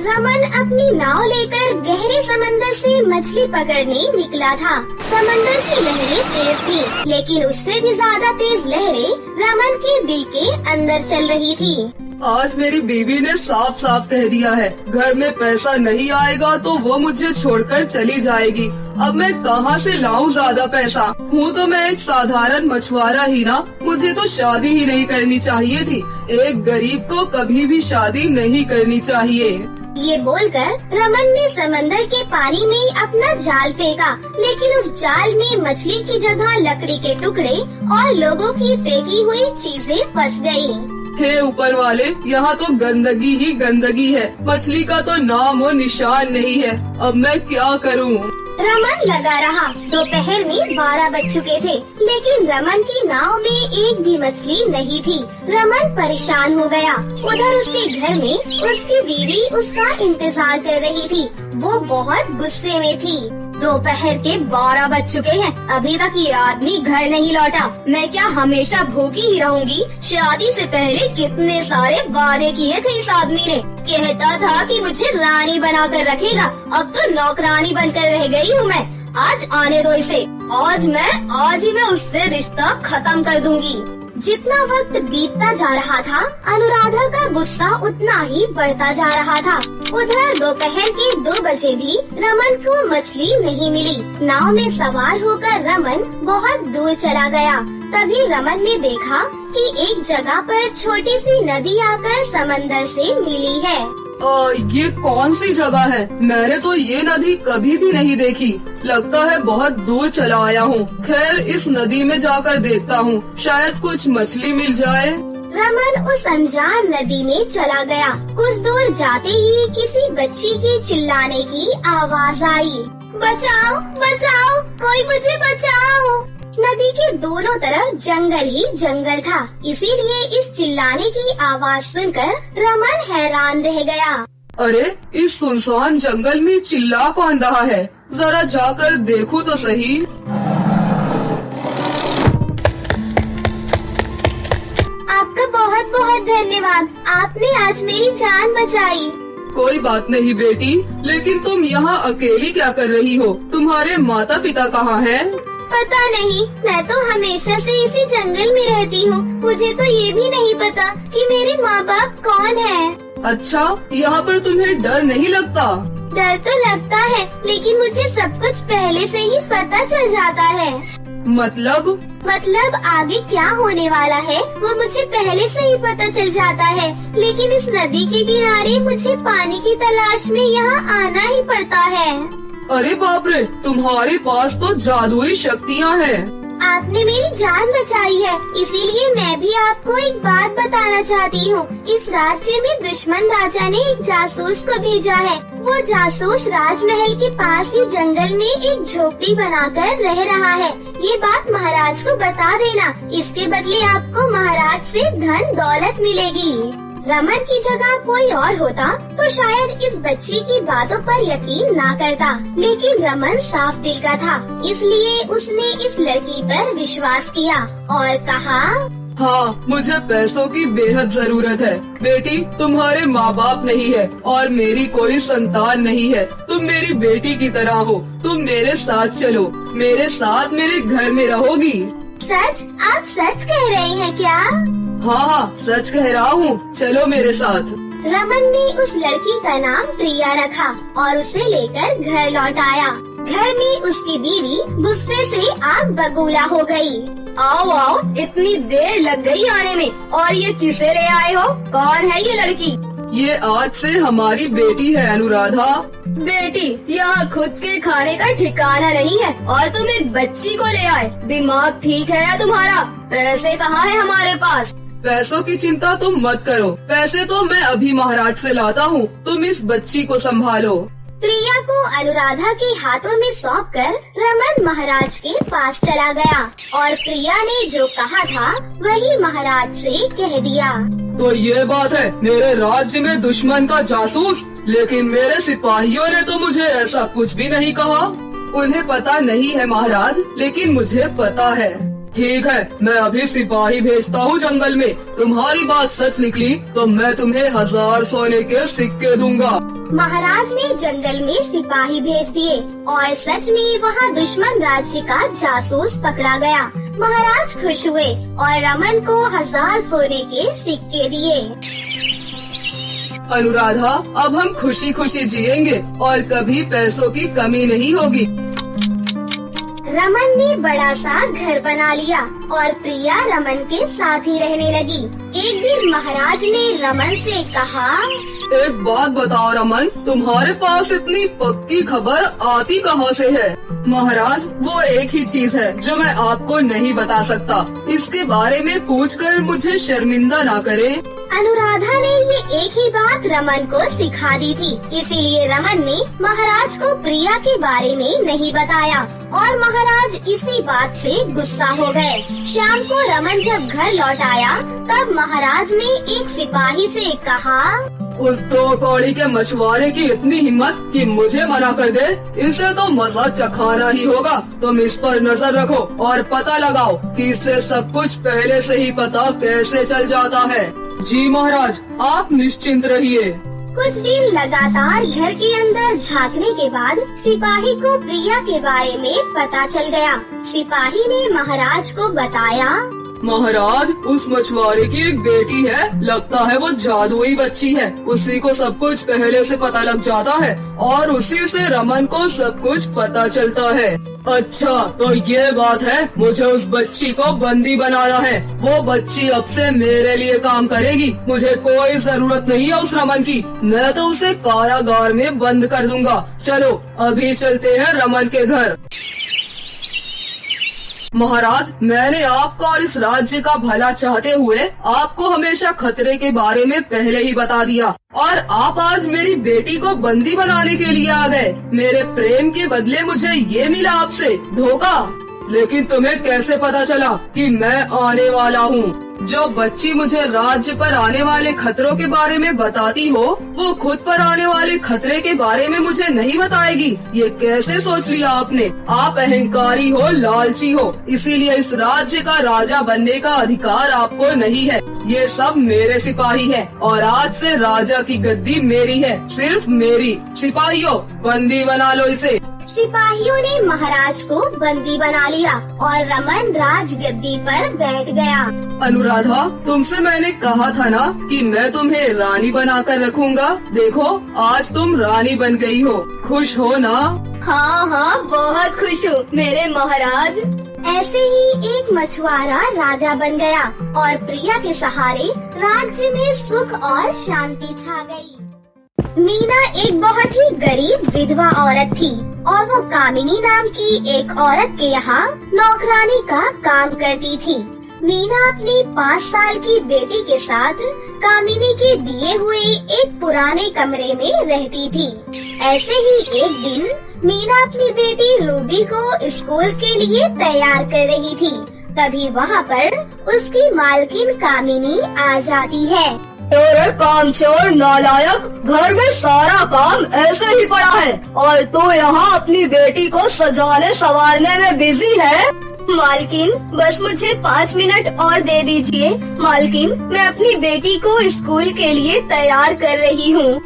रमन अपनी नाव लेकर गहरे समंदर से मछली पकड़ने निकला था। समंदर की लहरें तेज थी, लेकिन उससे भी ज्यादा तेज लहरें रमन के दिल के अंदर चल रही थी। आज मेरी बीवी ने साफ साफ कह दिया है, घर में पैसा नहीं आएगा तो वो मुझे छोड़कर चली जाएगी। अब मैं कहाँ से लाऊं ज्यादा पैसा? हूँ तो मैं एक साधारण मछुआरा ही ना। मुझे तो शादी ही नहीं करनी चाहिए थी। एक गरीब को कभी भी शादी नहीं करनी चाहिए। ये बोलकर रमन ने समंदर के पानी में अपना जाल फेंका, लेकिन उस जाल में मछली की जगह लकड़ी के टुकड़े और लोगों की फेंकी हुई चीजें फंस गयी। हे ऊपर वाले, यहाँ तो गंदगी ही गंदगी है। मछली का तो नाम और निशान नहीं है। अब मैं क्या करूँ? रमन लगा रहा। दोपहर में 12 बज चुके थे, लेकिन रमन की नाव में एक भी मछली नहीं थी। रमन परेशान हो गया। उधर उसके घर में उसकी बीवी उसका इंतजार कर रही थी। वो बहुत गुस्से में थी। दोपहर के 12 बज चुके हैं, अभी तक ये आदमी घर नहीं लौटा। मैं क्या हमेशा भूखी ही रहूंगी? शादी से पहले कितने सारे वादे किए थे इस आदमी ने। कहता था कि मुझे रानी बनाकर रखेगा, अब तो नौकरानी बनकर रह गई हूँ मैं। आज आने दो इसे। आज ही मैं उससे रिश्ता खत्म कर दूंगी। जितना वक्त बीतता जा रहा था, अनुराधा का गुस्सा उतना ही बढ़ता जा रहा था। उधर दोपहर के 2 बजे भी रमन को मछली नहीं मिली। नाव में सवार होकर रमन बहुत दूर चला गया। तभी रमन ने देखा कि एक जगह पर छोटी सी नदी आकर समंदर से मिली है। ये कौन सी जगह है? मैंने तो ये नदी कभी भी नहीं देखी। लगता है बहुत दूर चला आया हूँ। खैर, इस नदी में जाकर देखता हूँ, शायद कुछ मछली मिल जाए। रमन उस अनजान नदी में चला गया। कुछ दूर जाते ही किसी बच्ची के चिल्लाने की आवाज आई। बचाओ बचाओ, कोई मुझे बचाओ। नदी के दोनों तरफ जंगल ही जंगल था, इसीलिए इस चिल्लाने की आवाज सुनकर रमन हैरान रह गया। अरे, इस सुनसान जंगल में चिल्ला कौन रहा है? जरा जाकर देखूं तो सही। आपका बहुत बहुत धन्यवाद, आपने आज मेरी जान बचाई। कोई बात नहीं बेटी, लेकिन तुम यहाँ अकेली क्या कर रही हो? तुम्हारे माता पिता कहाँ हैं? पता नहीं, मैं तो हमेशा से इसी जंगल में रहती हूँ। मुझे तो ये भी नहीं पता कि मेरे माँ बाप कौन हैं। अच्छा, यहाँ पर तुम्हें डर नहीं लगता? डर तो लगता है, लेकिन मुझे सब कुछ पहले से ही पता चल जाता है। मतलब आगे क्या होने वाला है वो मुझे पहले से ही पता चल जाता है, लेकिन इस नदी के किनारे मुझे पानी की तलाश में यहाँ आना ही पड़ता है। अरे बाप रे, तुम्हारे पास तो जादुई शक्तियाँ हैं। आपने मेरी जान बचाई है, इसीलिए मैं भी आपको एक बात बताना चाहती हूँ। इस राज्य में दुश्मन राजा ने एक जासूस को भेजा है। वो जासूस राजमहल के पास ही जंगल में एक झोपड़ी बनाकर रह रहा है। ये बात महाराज को बता देना, इसके बदले आपको महाराज से धन दौलत मिलेगी। रमन की जगह कोई और होता तो शायद इस बच्ची की बातों पर यकीन ना करता, लेकिन रमन साफ दिल का था, इसलिए उसने इस लड़की पर विश्वास किया और कहा, हाँ, मुझे पैसों की बेहद जरूरत है। बेटी, तुम्हारे माँ बाप नहीं है और मेरी कोई संतान नहीं है। तुम मेरी बेटी की तरह हो। तुम मेरे साथ चलो, मेरे साथ मेरे घर में रहोगी। सच? आप सच कह रहे हैं क्या? हाँ, सच कह रहा हूँ, चलो मेरे साथ। रमन ने उस लड़की का नाम प्रिया रखा और उसे लेकर घर लौट आया। घर में उसकी बीवी गुस्से से आग बबूला हो गई। आओ, इतनी देर लग गई आने में, और ये किसे ले आए हो? कौन है ये लड़की? ये आज से हमारी बेटी है अनुराधा। बेटी, यहाँ खुद के खाने का ठिकाना नहीं है और तुम एक बच्ची को ले आए। दिमाग ठीक है या तुम्हारा? पैसे कहाँ है हमारे पास? पैसों की चिंता तुम मत करो, पैसे तो मैं अभी महाराज से लाता हूँ। तुम इस बच्ची को संभालो। प्रिया को अनुराधा के हाथों में सौंपकर रमन महाराज के पास चला गया और प्रिया ने जो कहा था वही महाराज से कह दिया। तो ये बात है, मेरे राज्य में दुश्मन का जासूस, लेकिन मेरे सिपाहियों ने तो मुझे ऐसा कुछ भी नहीं कहा। उन्हें पता नहीं है महाराज, लेकिन मुझे पता है। ठीक है, मैं अभी सिपाही भेजता हूँ जंगल में। तुम्हारी बात सच निकली तो मैं तुम्हें 1000 सोने के सिक्के दूंगा। महाराज ने जंगल में सिपाही भेज दिए और सच में वहाँ दुश्मन राज्य का जासूस पकड़ा गया। महाराज खुश हुए और रमन को 1000 सोने के सिक्के दिए। अनुराधा, अब हम खुशी खुशी जिएंगे और कभी पैसों की कमी नहीं होगी। रमन ने बड़ा सा घर बना लिया और प्रिया रमन के साथ ही रहने लगी। एक दिन महाराज ने रमन से कहा, एक बात बताओ रमन, तुम्हारे पास इतनी पक्की खबर आती कहाँ से है? महाराज, वो एक ही चीज है जो मैं आपको नहीं बता सकता। इसके बारे में पूछकर मुझे शर्मिंदा ना करें। अनुराधा ने ये एक ही बात रमन को सिखा दी थी, इसीलिए रमन ने महाराज को प्रिया के बारे में नहीं बताया और महाराज इसी बात से गुस्सा हो गए। शाम को रमन जब घर लौट आया तब महाराज ने एक सिपाही से कहा, उस 2 कौड़ी के मछुआरे की इतनी हिम्मत कि मुझे मना कर दे, इसे तो मजा चखाना ही होगा। तुम इस पर नजर रखो और पता लगाओ कि इससे सब कुछ पहले से ही पता कैसे चल जाता है। जी महाराज, आप निश्चिंत रहिए। कुछ दिन लगातार घर के अंदर झांकने के बाद सिपाही को प्रिया के बारे में पता चल गया। सिपाही ने महाराज को बताया, महाराज, उस मछुआरे की एक बेटी है, लगता है वो जादुई बच्ची है। उसी को सब कुछ पहले से पता लग जाता है और उसी से रमन को सब कुछ पता चलता है। अच्छा, तो ये बात है, मुझे उस बच्ची को बंदी बनाना है। वो बच्ची अब से मेरे लिए काम करेगी। मुझे कोई जरूरत नहीं है उस रमन की। मैं तो उसे कारागार में बंद कर दूंगा। चलो अभी चलते हैं रमन के घर। महाराज, मैंने आपका और इस राज्य का भला चाहते हुए आपको हमेशा खतरे के बारे में पहले ही बता दिया और आप आज मेरी बेटी को बंदी बनाने के लिए आ गए। मेरे प्रेम के बदले मुझे ये मिला आपसे धोखा। लेकिन तुम्हें कैसे पता चला कि मैं आने वाला हूँ? जो बच्ची मुझे राज्य पर आने वाले खतरों के बारे में बताती हो, वो खुद पर आने वाले खतरे के बारे में मुझे नहीं बताएगी। ये कैसे सोच लिया आपने? आप अहंकारी हो, लालची हो, इसीलिए इस राज्य का राजा बनने का अधिकार आपको नहीं है। ये सब मेरे सिपाही हैं और आज से राजा की गद्दी मेरी है, सिर्फ मेरी। सिपाहियों, बंदी बना लो इसे। सिपाहियों ने महाराज को बंदी बना लिया और रमन राजगद्दी पर बैठ गया। अनुराधा, तुमसे मैंने कहा था ना कि मैं तुम्हें रानी बनाकर रखूंगा। देखो, आज तुम रानी बन गई हो। खुश हो ना? हाँ हाँ, बहुत खुश हूँ मेरे महाराज। ऐसे ही एक मछुआरा राजा बन गया और प्रिया के सहारे राज्य में सुख और शांति छा गई। मीना एक बहुत ही गरीब विधवा औरत थी और वो कामिनी नाम की एक औरत के यहाँ नौकरानी का काम करती थी। मीना अपनी 5 साल की बेटी के साथ कामिनी के दिए हुए एक पुराने कमरे में रहती थी। ऐसे ही एक दिन मीना अपनी बेटी रूबी को स्कूल के लिए तैयार कर रही थी। तभी वहाँ पर उसकी मालकिन कामिनी आ जाती है। अरे कामचोर नालायक, घर में सारा काम ऐसे ही पड़ा है और तू यहाँ अपनी बेटी को सजाने संवारने में बिजी है। मालकिन, बस मुझे 5 मिनट और दे दीजिए। मालकिन, मैं अपनी बेटी को स्कूल के लिए तैयार कर रही हूँ।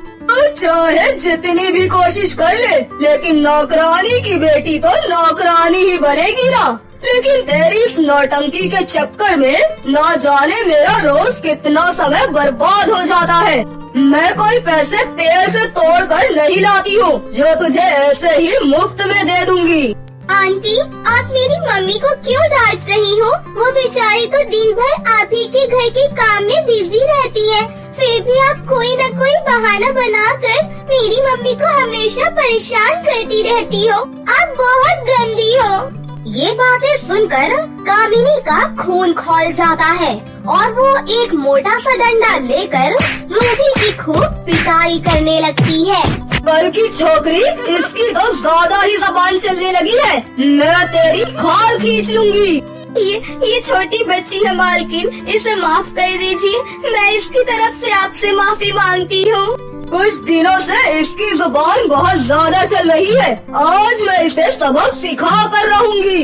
चाहे जितनी भी कोशिश कर ले, लेकिन नौकरानी की बेटी तो नौकरानी ही बनेगी ना। लेकिन तेरी इस नौटंकी के चक्कर में न जाने मेरा रोज कितना समय बर्बाद हो जाता है। मैं कोई पैसे पेड़ से तोड़कर नहीं लाती हूँ जो तुझे ऐसे ही मुफ्त में दे दूंगी। आंटी, आप मेरी मम्मी को क्यों डांट रही हो? वो बेचारी तो दिन भर आप ही के घर के काम में बिजी रहती है, फिर भी आप कोई न कोई बहाना बनाकर मेरी मम्मी को हमेशा परेशान करती रहती हो। आप बहुत गंदी हो। ये बातें सुनकर कामिनी का खून खौल जाता है और वो एक मोटा सा डंडा लेकर रूबी की खूब पिटाई करने लगती है। कल की छोकरी, इसकी तो ज्यादा ही जबान चलने लगी है। मैं तेरी खाल खींच लूंगी। ये छोटी बच्ची है मालकिन, इसे माफ कर दीजिए। मैं इसकी तरफ से आपसे माफी मांगती हूँ। कुछ दिनों से इसकी जुबान बहुत ज्यादा चल रही है। आज मैं इसे सबक सिखा कर रहूंगी।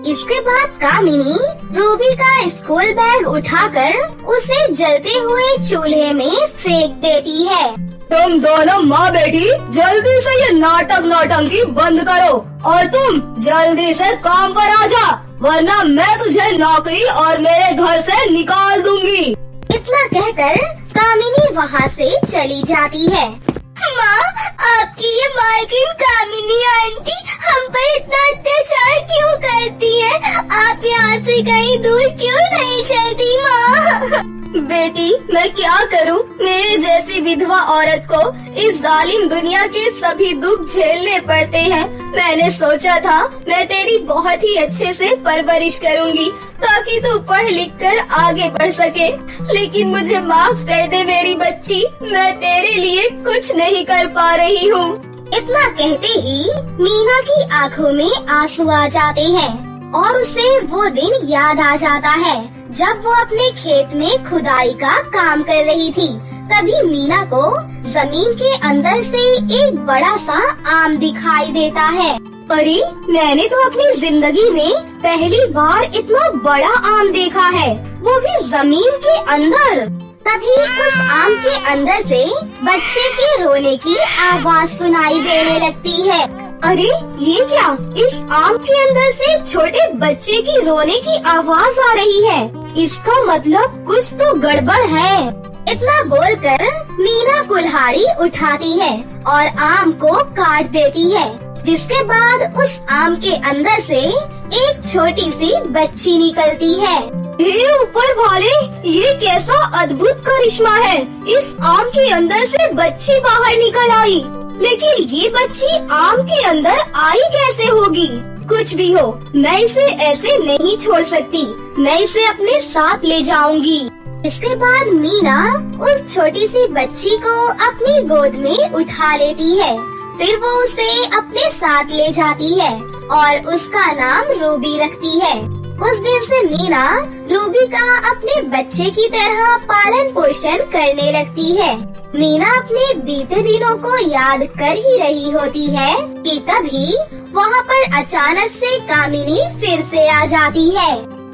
इसके बाद कामिनी रूबी का स्कूल बैग उठाकर उसे जलते हुए चूल्हे में फेंक देती है। तुम दोनों माँ बेटी जल्दी से ये नाटक नौटंकी बंद करो और तुम जल्दी से काम पर आ जा, वरना मैं तुझे नौकरी और मेरे घर से निकाल दूंगी। इतना कहकर कामिनी वहाँ से चली जाती है। माँ, आपकी ये मालकिन कामिनी आंटी हम पर इतना अत्याचार क्यों करती है? आप यहाँ से कहीं दूर क्यों नहीं चलती माँ? बेटी मैं क्या करूं? मेरे जैसी विधवा औरत को इस जालिम दुनिया के सभी दुख झेलने पड़ते हैं। मैंने सोचा था मैं तेरी बहुत ही अच्छे से परवरिश करूंगी ताकि तू पढ़ लिख कर आगे बढ़ सके, लेकिन मुझे माफ कर दे मेरी बच्ची, मैं तेरे लिए कुछ नहीं कर पा रही हूँ। इतना कहते ही मीना की आंखों में आंसू आ जाते हैं और उसे वो दिन याद आ जाता है जब वो अपने खेत में खुदाई का काम कर रही थी। तभी मीना को जमीन के अंदर से एक बड़ा सा आम दिखाई देता है। अरे मैंने तो अपनी जिंदगी में पहली बार इतना बड़ा आम देखा है, वो भी जमीन के अंदर। तभी उस आम के अंदर से बच्चे के रोने की आवाज सुनाई देने लगती है। अरे ये क्या? इस आम के अंदर से छोटे बच्चे की रोने की आवाज आ रही है। इसका मतलब कुछ तो गड़बड़ है। इतना बोलकर मीना कुल्हाड़ी उठाती है और आम को काट देती है, जिसके बाद उस आम के अंदर से एक छोटी सी बच्ची निकलती है। हे ऊपर वाले, ये कैसा अद्भुत करिश्मा है! इस आम के अंदर से बच्ची बाहर निकल आई, लेकिन ये बच्ची आम के अंदर आई कैसे होगी? कुछ भी हो, मैं इसे ऐसे नहीं छोड़ सकती, मैं इसे अपने साथ ले जाऊंगी। इसके बाद मीना उस छोटी सी बच्ची को अपनी गोद में उठा लेती है। फिर वो उसे अपने साथ ले जाती है और उसका नाम रूबी रखती है। उस दिन से मीना रूबी का अपने बच्चे की तरह पालन पोषण करने लगती है। मीना अपने बीते दिनों को याद कर ही रही होती है कि तभी वहाँ पर अचानक से कामिनी फिर से आ जाती है।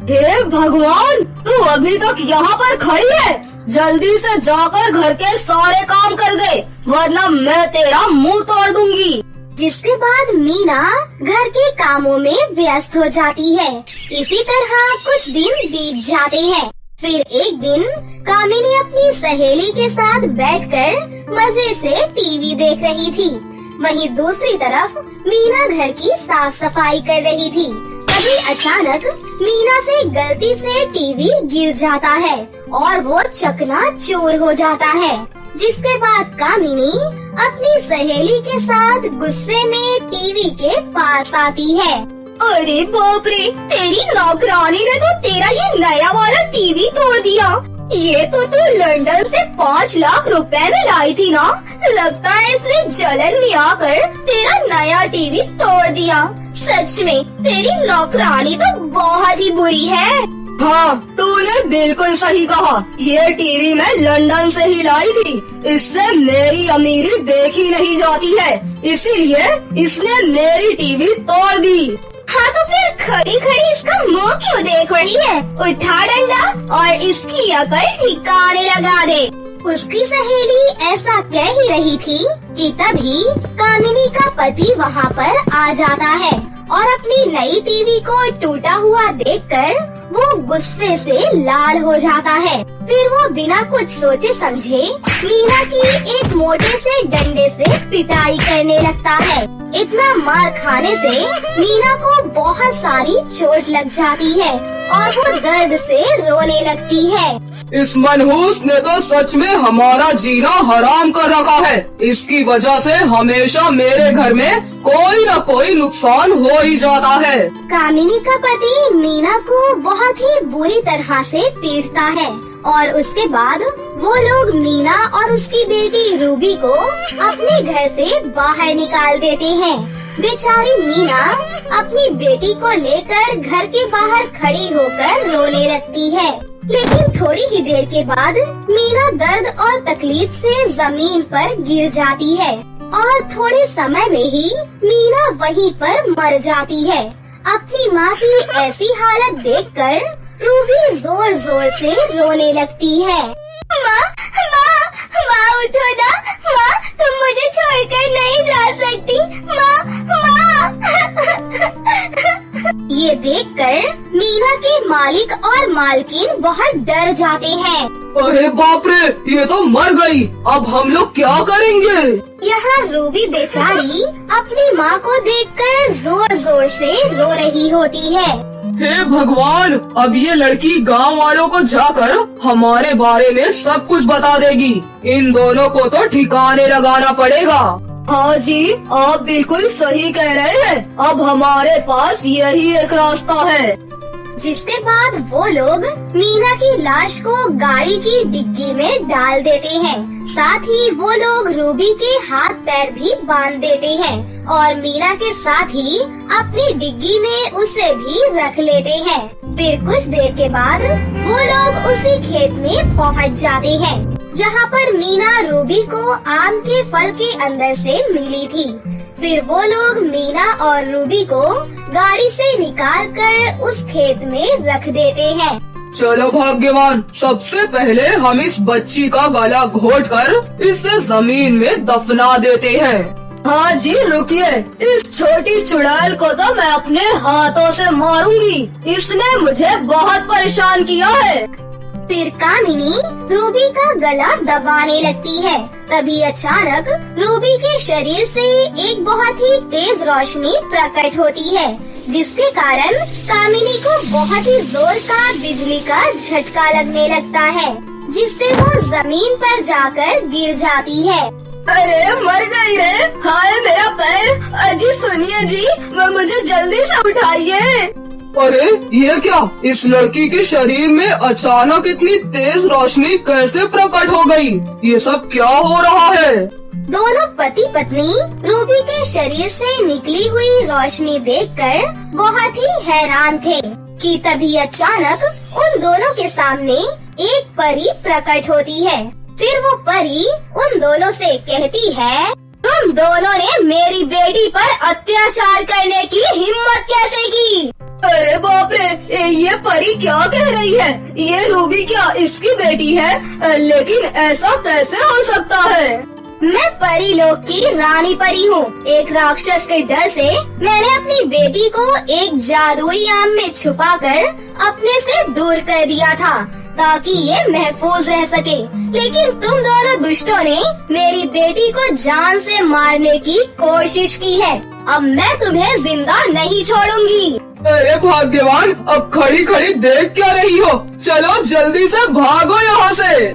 हे भगवान, तू अभी तक यहाँ पर खड़ी है? जल्दी से जाकर घर के सारे काम कर दे, वरना मैं तेरा मुंह तोड़ दूंगी। जिसके बाद मीना घर के कामों में व्यस्त हो जाती है। इसी तरह कुछ दिन बीत जाते हैं। फिर एक दिन कामिनी अपनी सहेली के साथ बैठकर मजे से टीवी देख रही थी। वहीं दूसरी तरफ मीना घर की साफ सफाई कर रही थी। तभी अचानक मीना से गलती से टीवी गिर जाता है और वो चकनाचूर हो जाता है। जिसके बाद कामिनी अपनी सहेली के साथ गुस्से में टीवी के पास आती है। अरे बाप रे, तेरी नौकरानी ने तो तेरा ये नया वाला टीवी तोड़ दिया। ये तो तू लंदन से 5 लाख रुपए में लाई थी ना? लगता है इसने जलन में आकर तेरा नया टीवी तोड़ दिया। सच में तेरी नौकरानी तो बहुत ही बुरी है। हाँ, तूने बिल्कुल सही कहा। ये टीवी मैं लंदन से ही लाई थी। इससे मेरी अमीरी देखी नहीं जाती है, इसीलिए इसने मेरी टीवी तोड़ दी। हाँ तो फिर खड़ी खड़ी इसका मुंह क्यों देख रही है? उठा डंडा और इसकी अकल ठिकाने लगा दे। उसकी सहेली ऐसा कह ही रही थी कि तभी कामिनी का पति वहाँ पर आ जाता है और अपनी नई टीवी को टूटा हुआ देखकर वो गुस्से से लाल हो जाता है। फिर वो बिना कुछ सोचे समझे मीना की एक मोटे से डंडे से पिटाई करने लगता है। इतना मार खाने से मीना को बहुत सारी चोट लग जाती है और वो दर्द से रोने लगती है। इस मनहूस ने तो सच में हमारा जीना हराम कर रखा है। इसकी वजह से हमेशा मेरे घर में कोई न कोई नुकसान हो ही जाता है। कामिनी का पति मीना को बहुत ही बुरी तरह से पीटता है और उसके बाद वो लोग मीना और उसकी बेटी रूबी को अपने घर से बाहर निकाल देते हैं। बेचारी मीना अपनी बेटी को लेकर घर के बाहर खड़ी होकर रोने लगती है, लेकिन थोड़ी ही देर के बाद मीना दर्द और तकलीफ से जमीन पर गिर जाती है और थोड़े समय में ही मीना वहीं पर मर जाती है। अपनी माँ की ऐसी हालत देखकर रूबी जोर जोर से रोने लगती है। माँ माँ माँ उठो ना, माँ तुम मुझे छोड़कर नहीं जा सकती, माँ माँ। ये देखकर मीना के मालिक और मालकिन बहुत डर जाते हैं। अरे बाप रे, ये तो मर गई, अब हम लोग क्या करेंगे? यहाँ रूबी बेचारी अपनी माँ को देखकर जोर जोर से रो रही होती है। हे भगवान, अब ये लड़की गांव वालों को जाकर हमारे बारे में सब कुछ बता देगी। इन दोनों को तो ठिकाने लगाना पड़ेगा। हाँ जी, आप बिल्कुल सही कह रहे हैं। अब हमारे पास यही एक रास्ता है। जिसके बाद वो लोग मीना की लाश को गाड़ी की डिग्गी में डाल देते हैं। साथ ही वो लोग रूबी के हाथ पैर भी बांध देते हैं और मीना के साथ ही अपनी डिग्गी में उसे भी रख लेते हैं। फिर कुछ देर के बाद वो लोग उसी खेत में पहुंच जाते हैं जहां पर मीना रूबी को आम के फल के अंदर से मिली थी। फिर वो लोग मीना और रूबी को गाड़ी से निकालकर उस खेत में रख देते हैं। चलो भाग्यवान, सबसे पहले हम इस बच्ची का गला घोटकर इसे जमीन में दफना देते हैं। हाँ जी रुकिए, इस छोटी चुड़ैल को तो मैं अपने हाथों से मारूंगी। इसने मुझे बहुत परेशान किया है। फिर कामिनी रूबी का गला दबाने लगती है। तभी अचानक रूबी के शरीर से एक बहुत ही तेज रोशनी प्रकट होती है, जिसके कारण कामिनी को बहुत ही जोर का बिजली का झटका लगने लगता है, जिससे वो जमीन पर जाकर गिर जाती है। अरे मर गई रे, हाय मेरा पैर। अजी सुनिए जी, मुझे जल्दी से उठाइए। अरे ये क्या, इस लड़की के शरीर में अचानक इतनी तेज रोशनी कैसे प्रकट हो गई? ये सब क्या हो रहा है? दोनों पति पत्नी रूबी के शरीर से निकली हुई रोशनी देखकर बहुत ही हैरान थे कि तभी अचानक उन दोनों के सामने एक परी प्रकट होती है। फिर वो परी उन दोनों से कहती है, तुम दोनों ने मेरी बेटी पर अत्याचार करने की हिम्मत कैसे की? अरे बाप रे, ये परी क्या कह रही है? ये रूबी क्या इसकी बेटी है? लेकिन ऐसा कैसे हो सकता है? मैं परी लोक की रानी परी हूँ। एक राक्षस के डर से मैंने अपनी बेटी को एक जादुई आम में छुपाकर अपने से दूर कर दिया था ताकि ये महफूज रह सके। लेकिन तुम दोनों दुष्टों ने मेरी बेटी को जान से मारने की कोशिश की है। अब मैं तुम्हें जिंदा नहीं छोड़ूंगी। अरे भाग्यवान, अब खड़ी खड़ी देख क्या रही हो? चलो जल्दी से भागो यहाँ से।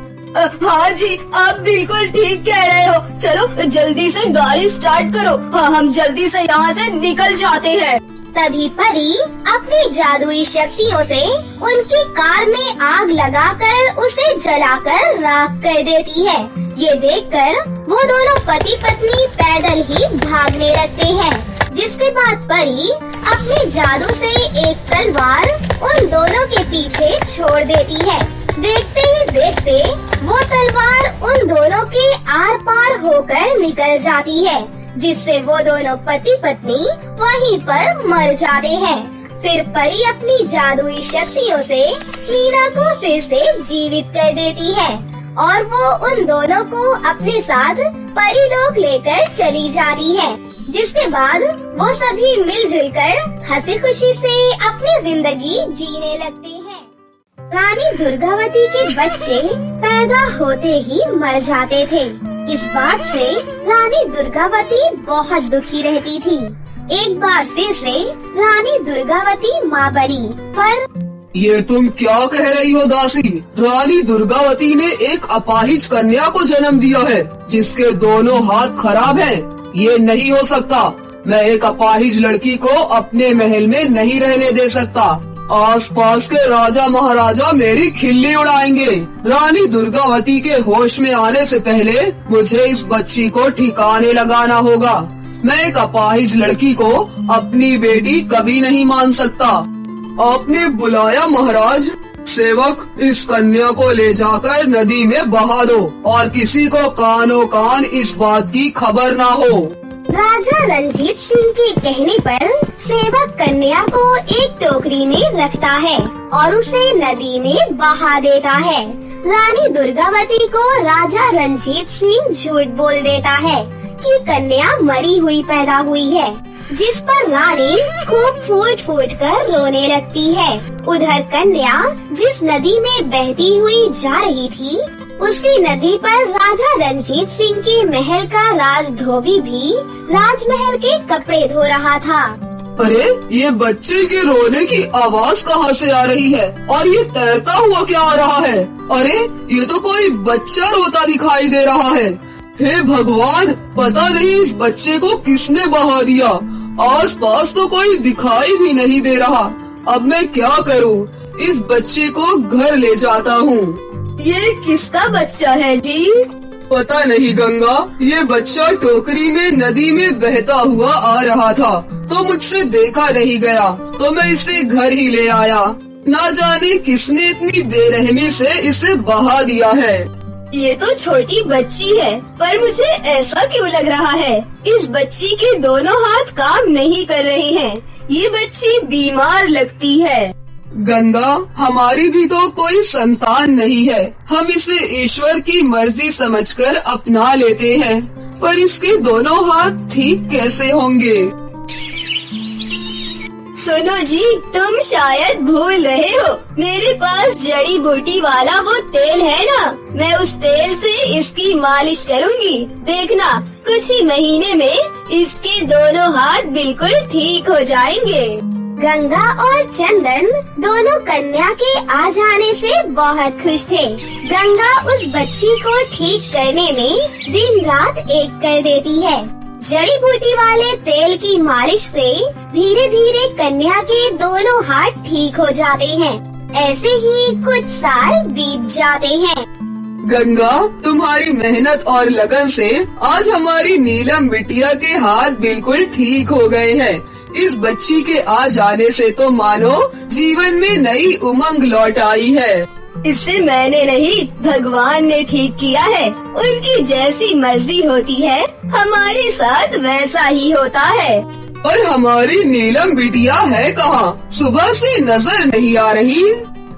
हाँ जी, आप बिल्कुल ठीक कह रहे हो। चलो जल्दी से गाड़ी स्टार्ट करो। हाँ, हम जल्दी से यहाँ से निकल जाते हैं। तभी परी अपनी जादुई शक्तियों से उनकी कार में आग लगाकर उसे जलाकर राख कर देती है। ये देखकर वो दोनों पति पत्नी पैदल ही भागने लगते हैं। जिसके बाद परी अपने जादू से एक तलवार उन दोनों के पीछे छोड़ देती है। देखते ही देखते वो तलवार उन दोनों के आर पार होकर निकल जाती है, जिससे वो दोनों पति पत्नी वहीं पर मर जाते हैं। फिर परी अपनी जादुई शक्तियों से मीना को फिर से जीवित कर देती है और वो उन दोनों को अपने साथ परी लोक लेकर चली जाती है। जिसके बाद वो सभी मिलजुल कर हंसी खुशी से अपनी जिंदगी जीने लगते हैं। रानी दुर्गावती के बच्चे पैदा होते ही मर जाते थे। इस बात से रानी दुर्गावती बहुत दुखी रहती थी। एक बार फिर से रानी दुर्गावती माँ बनी, पर ये तुम क्या कह रही हो दासी? रानी दुर्गावती ने एक अपाहिज कन्या को जन्म दिया है जिसके दोनों हाथ खराब हैं। ये नहीं हो सकता। मैं एक अपाहिज लड़की को अपने महल में नहीं रहने दे सकता। आसपास के राजा महाराजा मेरी खिल्ली उड़ाएंगे। रानी दुर्गावती के होश में आने से पहले मुझे इस बच्ची को ठिकाने लगाना होगा। मैं एक अपाहिज लड़की को अपनी बेटी कभी नहीं मान सकता। आपने बुलाया महाराज? सेवक, इस कन्या को ले जाकर नदी में बहा दो और किसी को कानो कान इस बात की खबर ना हो। राजा रंजीत सिंह के कहने पर सेवक कन्या को एक टोकरी में रखता है और उसे नदी में बहा देता है। रानी दुर्गावती को राजा रंजीत सिंह झूठ बोल देता है कि कन्या मरी हुई पैदा हुई है, जिस पर रानी खूब फूट फूट कर रोने लगती है। उधर कन्या जिस नदी में बहती हुई जा रही थी, उसी नदी पर राजा रंजीत सिंह के महल का राजधोबी भी राजमहल के कपड़े धो रहा था। अरे ये बच्चे के रोने की आवाज कहाँ से आ रही है और ये तैरता हुआ क्या आ रहा है? अरे ये तो कोई बच्चा रोता दिखाई दे रहा है। हे भगवान, पता नहीं इस बच्चे को किसने बहा दिया। आस पास तो कोई दिखाई भी नहीं दे रहा। अब मैं क्या करूँ? इस बच्चे को घर ले जाता हूँ। ये किसका बच्चा है जी? पता नहीं गंगा, ये बच्चा टोकरी में नदी में बहता हुआ आ रहा था तो मुझसे देखा नहीं गया, तो मैं इसे घर ही ले आया। ना जाने किसने इतनी बेरहमी से इसे बहा दिया है। ये तो छोटी बच्ची है, पर मुझे ऐसा क्यों लग रहा है? इस बच्ची के दोनों हाथ काम नहीं कर रहे हैं। ये बच्ची बीमार लगती है। गंगा, हमारी भी तो कोई संतान नहीं है। हम इसे ईश्वर की मर्जी समझकर अपना लेते हैं, पर इसके दोनों हाथ ठीक कैसे होंगे? सुनो जी, तुम शायद भूल रहे हो, मेरे पास जड़ी बूटी वाला वो तेल है ना, मैं उस तेल से इसकी मालिश करूंगी। देखना, कुछ ही महीने में इसके दोनों हाथ बिल्कुल ठीक हो जाएंगे। गंगा और चंदन दोनों कन्या के आ जाने से बहुत खुश थे। गंगा उस बच्ची को ठीक करने में दिन रात एक कर देती है। जड़ी बूटी वाले तेल की मालिश से धीरे धीरे कन्या के दोनों हाथ ठीक हो जाते हैं। ऐसे ही कुछ साल बीत जाते हैं। गंगा, तुम्हारी मेहनत और लगन से आज हमारी नीलम बिटिया के हाथ बिल्कुल ठीक हो गए हैं। इस बच्ची के आ जाने से तो मानो जीवन में नई उमंग लौट आई है। इसे मैंने नहीं, भगवान ने ठीक किया है। उनकी जैसी मर्जी होती है, हमारे साथ वैसा ही होता है। और हमारी नीलम बिटिया है कहाँ? सुबह से नजर नहीं आ रही।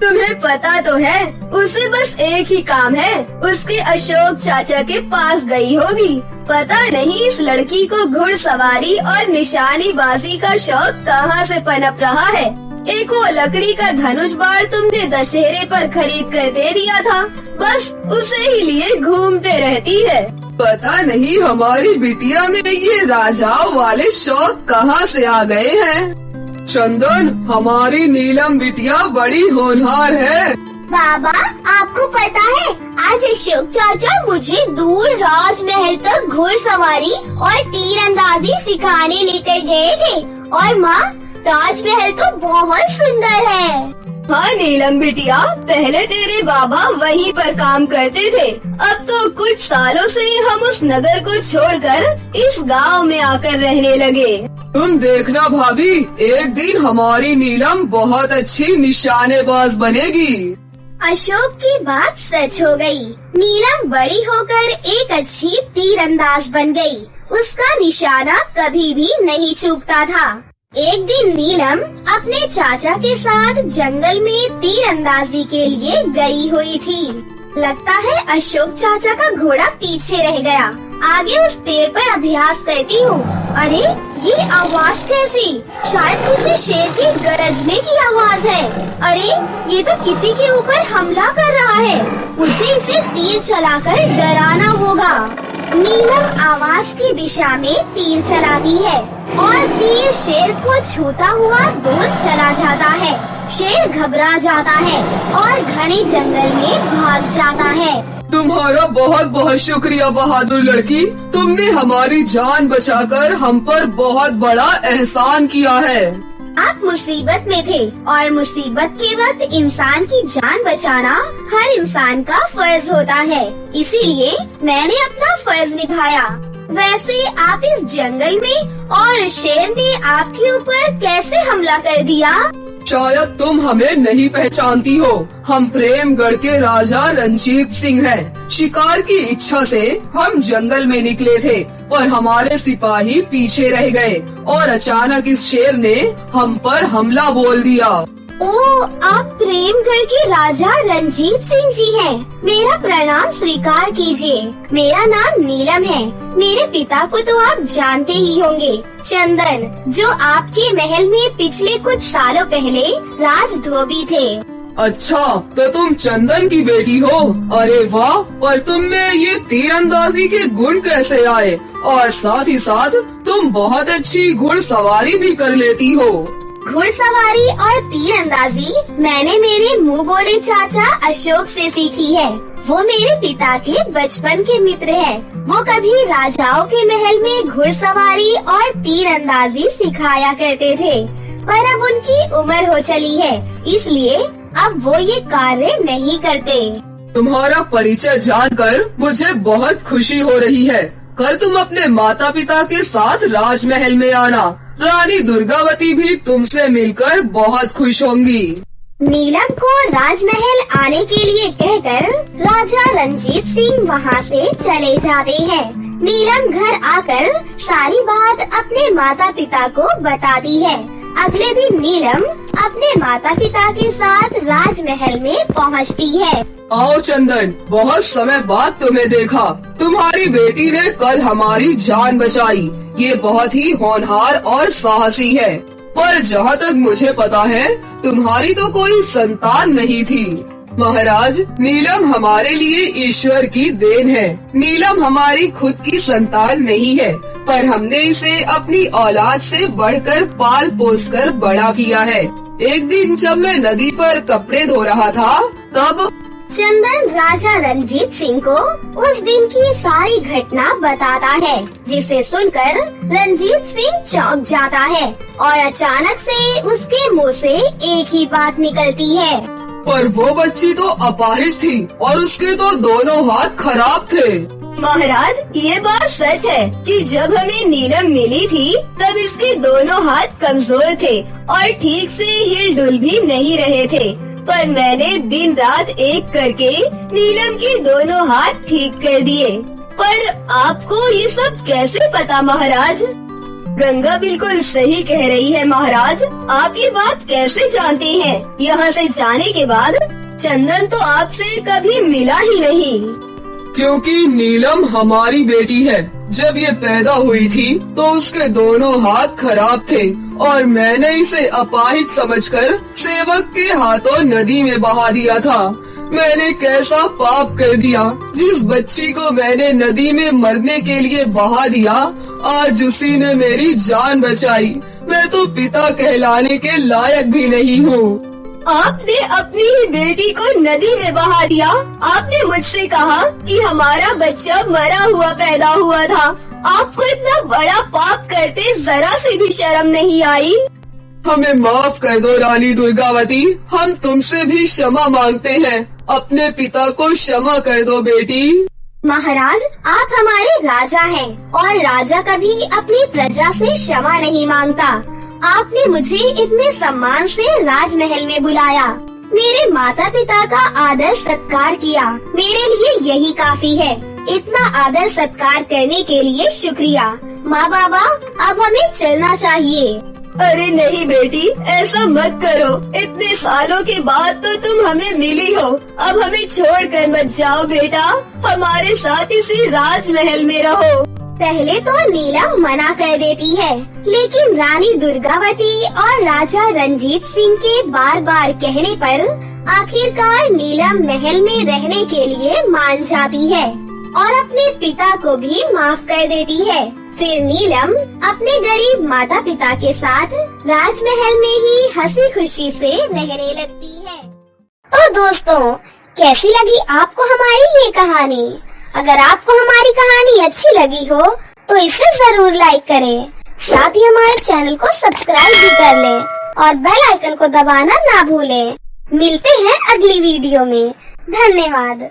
तुम्हें पता तो है, उसे बस एक ही काम है, उसके अशोक चाचा के पास गई होगी। पता नहीं इस लड़की को घुड़सवारी और निशानेबाजी का शौक कहाँ से पनप रहा है। एक वो लकड़ी का धनुष बाण तुमने दशहरे पर खरीद कर दे दिया था, बस उसे ही लिए घूमते रहती है। पता नहीं हमारी बिटिया में ये राजाओं वाले शौक कहाँ से आ गए हैं। चंदन, हमारी नीलम बिटिया बड़ी होनहार है। बाबा, आपको पता है, आज अशोक चाचा मुझे दूर राजमहल तक घुड़सवारी और तीरंदाजी सिखाने लेकर गए थे। और माँ, राजमहल तो बहुत सुंदर है। हाँ नीलम बिटिया, पहले तेरे बाबा वहीं पर काम करते थे। अब तो कुछ सालों से हम उस नगर को छोड़कर इस गांव में आकर रहने लगे। तुम देखना भाभी, एक दिन हमारी नीलम बहुत अच्छी निशानेबाज बनेगी। अशोक की बात सच हो गई। नीलम बड़ी होकर एक अच्छी तीरंदाज बन गई। उसका निशाना कभी भी नहीं चूकता था। एक दिन नीलम अपने चाचा के साथ जंगल में तीरंदाजी के लिए गई हुई थी। लगता है अशोक चाचा का घोड़ा पीछे रह गया। आगे उस पेड़ पर अभ्यास करती हूँ। अरे ये आवाज कैसी? शायद किसी शेर के गरजने की आवाज है। अरे ये तो किसी के ऊपर हमला कर रहा है। मुझे इसे तीर चलाकर डराना होगा। नीलम आवाज की दिशा में तीर चलाती है और तीर शेर को छूता हुआ दूर चला जाता है। शेर घबरा जाता है और घने जंगल में भाग जाता है। तुम्हारा बहुत बहुत शुक्रिया बहादुर लड़की, तुमने हमारी जान बचाकर हम पर बहुत बड़ा एहसान किया है। आप मुसीबत में थे और मुसीबत के वक्त इंसान की जान बचाना हर इंसान का फर्ज होता है, इसीलिए मैंने अपना फर्ज निभाया। वैसे आप इस जंगल में और शेर ने आपके ऊपर कैसे हमला कर दिया? शायद तुम हमें नहीं पहचानती हो। हम प्रेमगढ़ के राजा रंजीत सिंह हैं। शिकार की इच्छा से हम जंगल में निकले थे, पर हमारे सिपाही पीछे रह गए और अचानक इस शेर ने हम पर हमला बोल दिया। ओ, आप प्रेमगढ़ के राजा रंजीत सिंह जी हैं। मेरा प्रणाम स्वीकार कीजिए। मेरा नाम नीलम है। मेरे पिता को तो आप जानते ही होंगे, चंदन, जो आपके महल में पिछले कुछ सालों पहले राजधोबी थे। अच्छा, तो तुम चंदन की बेटी हो? अरे वाह! पर तुम में ये तीरंदाजी के गुण कैसे आए? और साथ ही साथ तुम बहुत अच्छी घुड़सवारी भी कर लेती हो। घुड़सवारी और तीरंदाजी मैंने मेरे मुंह बोले चाचा अशोक से सीखी है। वो मेरे पिता के बचपन के मित्र हैं। वो कभी राजाओं के महल में घुड़सवारी और तीरंदाजी सिखाया करते थे, पर अब उनकी उम्र हो चली है, इसलिए अब वो ये कार्य नहीं करते। तुम्हारा परिचय जानकर मुझे बहुत खुशी हो रही है। कल तुम अपने माता पिता के साथ राजमहल में आना। रानी दुर्गावती भी तुमसे मिलकर बहुत खुश होंगी। नीलम को राजमहल आने के लिए कहकर राजा रंजीत सिंह वहाँ से चले जाते हैं। नीलम घर आकर सारी बात अपने माता पिता को बताती है। अगले दिन नीलम अपने माता पिता के साथ राजमहल में पहुँचती है। आओ चंदन, बहुत समय बाद तुम्हें देखा। तुम्हारी बेटी ने कल हमारी जान बचाई। ये बहुत ही होनहार और साहसी है। पर जहाँ तक मुझे पता है, तुम्हारी तो कोई संतान नहीं थी। महाराज, नीलम हमारे लिए ईश्वर की देन है। नीलम हमारी खुद की संतान नहीं है, पर हमने इसे अपनी औलाद से बढ़कर पाल पोस कर बड़ा किया है। एक दिन जब मैं नदी पर कपड़े धो रहा था, तब चंदन राजा रंजीत सिंह को उस दिन की सारी घटना बताता है, जिसे सुनकर रंजीत सिंह चौंक जाता है और अचानक से उसके मुंह से एक ही बात निकलती है। पर वो बच्ची तो अपाहिज थी और उसके तो दोनों हाथ खराब थे। महाराज, ये बात सच है कि जब हमें नीलम मिली थी तब इसके दोनों हाथ कमजोर थे और ठीक से हिल डुल भी नहीं रहे थे, पर मैंने दिन रात एक करके नीलम के दोनों हाथ ठीक कर दिए। पर आपको ये सब कैसे पता महाराज? गंगा बिल्कुल सही कह रही है महाराज। आप ये बात कैसे जानते हैं? यहाँ से जाने के बाद चंदन तो आपसे कभी मिला ही नहीं। क्योंकि नीलम हमारी बेटी है। जब ये पैदा हुई थी तो उसके दोनों हाथ खराब थे और मैंने इसे अपाहिज समझकर सेवक के हाथों नदी में बहा दिया था। मैंने कैसा पाप कर दिया, जिस बच्ची को मैंने नदी में मरने के लिए बहा दिया, आज उसी ने मेरी जान बचाई। मैं तो पिता कहलाने के लायक भी नहीं हूँ। आपने अपनी ही बेटी को नदी में बहा दिया। आपने मुझसे कहा कि हमारा बच्चा मरा हुआ पैदा हुआ था। आपको इतना बड़ा पाप करते जरा से भी शर्म नहीं आई? हमें माफ कर दो रानी दुर्गावती, हम तुमसे भी क्षमा मांगते हैं। अपने पिता को क्षमा कर दो बेटी। महाराज, आप हमारे राजा हैं और राजा कभी अपनी प्रजा से क्षमा नहीं मांगता। आपने मुझे इतने सम्मान से राजमहल में बुलाया, मेरे माता पिता का आदर सत्कार किया। मेरे लिए यही काफी है। इतना आदर सत्कार करने के लिए शुक्रिया। माँ बाबा, अब हमें चलना चाहिए। अरे नहीं बेटी, ऐसा मत करो। इतने सालों के बाद तो तुम हमें मिली हो। अब हमें छोड़कर मत जाओ बेटा, हमारे साथ इसी राजमहल में रहो। पहले तो नीलम मना कर देती है, लेकिन रानी दुर्गावती और राजा रंजीत सिंह के बार बार कहने पर आखिरकार नीलम महल में रहने के लिए मान जाती है और अपने पिता को भी माफ कर देती है। फिर नीलम अपने गरीब माता पिता के साथ राजमहल में ही हंसी खुशी से रहने लगती है। तो दोस्तों, कैसी लगी आपको हमारी ये कहानी? अगर आपको हमारी कहानी अच्छी लगी हो तो इसे जरूर लाइक करें। साथ ही हमारे चैनल को सब्सक्राइब भी कर लें और बेल आइकन को दबाना ना भूलें। मिलते हैं अगली वीडियो में। धन्यवाद।